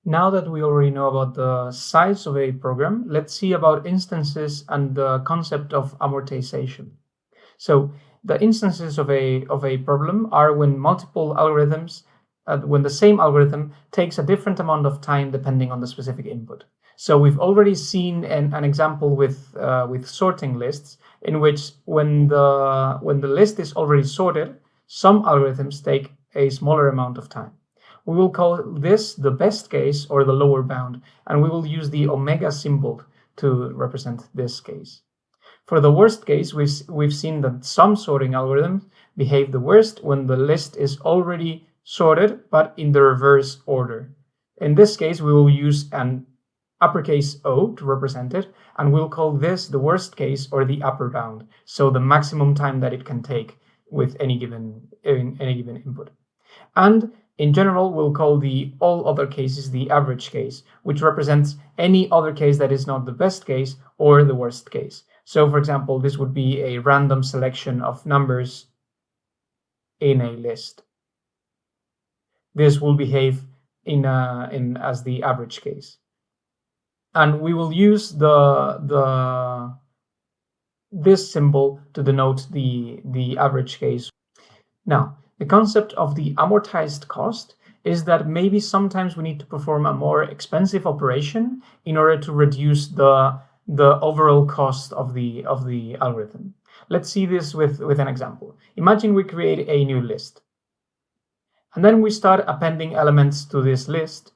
Now that we already know about the size of a program, let's see about instances and the concept of amortization. So the instances of a problem are when multiple algorithms, when the same algorithm takes a different amount of time depending on the specific input. So we've already seen an example with sorting lists, in which when the list is already sorted, some algorithms take a smaller amount of time. We will call this the best case or the lower bound, and we will use the omega symbol to represent this case. For the worst case, we've seen that some sorting algorithms behave the worst when the list is already sorted, but in the reverse order. In this case, we will use an uppercase O to represent it, and we'll call this the worst case or the upper bound, so the maximum time that it can take with any given input. And in general, we'll call the all other cases the average case, which represents any other case that is not the best case or the worst case. So, for example, this would be a random selection of numbers in a list. This will behave as the average case, and we will use this symbol to denote the average case. Now, the concept of the amortized cost is that maybe sometimes we need to perform a more expensive operation in order to reduce the overall cost of the algorithm. Let's see this with an example. Imagine we create a new list, and then we start appending elements to this list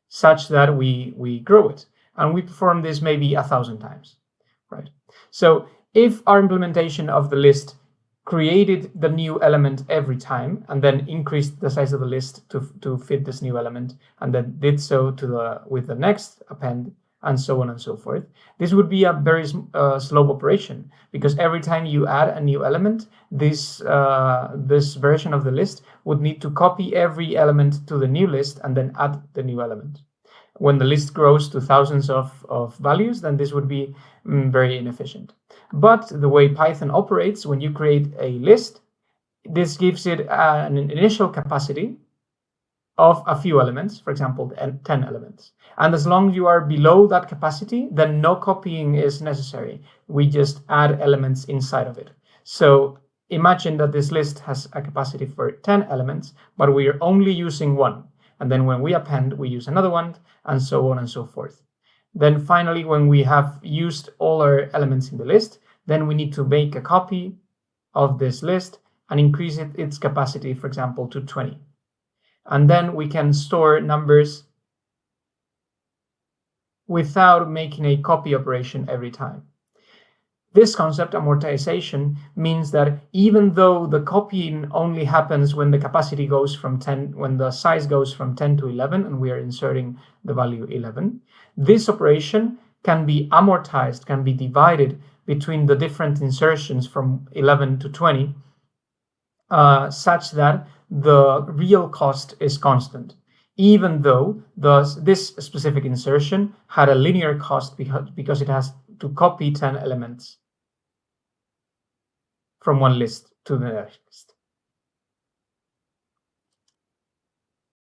such that we grow it, and we perform this maybe 1,000 times, right? So if our implementation of the list created the new element every time and then increased the size of the list to fit this new element, and then did so with the next append, and so on and so forth, this would be a very slow operation, because every time you add a new element, this version of the list would need to copy every element to the new list and then add the new element. When the list grows to thousands of values, then this would be very inefficient. But the way Python operates, when you create a list, this gives it an initial capacity of a few elements, for example, 10 elements. And as long as you are below that capacity, then no copying is necessary. We just add elements inside of it. So imagine that this list has a capacity for 10 elements, but we are only using one. And then when we append, we use another one, and so on and so forth. Then finally, when we have used all our elements in the list, then we need to make a copy of this list and increase its capacity, for example, to 20. And then we can store numbers without making a copy operation every time. This concept, amortization, means that even though the copying only happens when the capacity goes from 10, when the size goes from 10 to 11, and we are inserting the value 11, this operation can be amortized, can be divided between the different insertions from 11 to 20, such that the real cost is constant, even though this specific insertion had a linear cost because it has to copy 10 elements from one list to the next.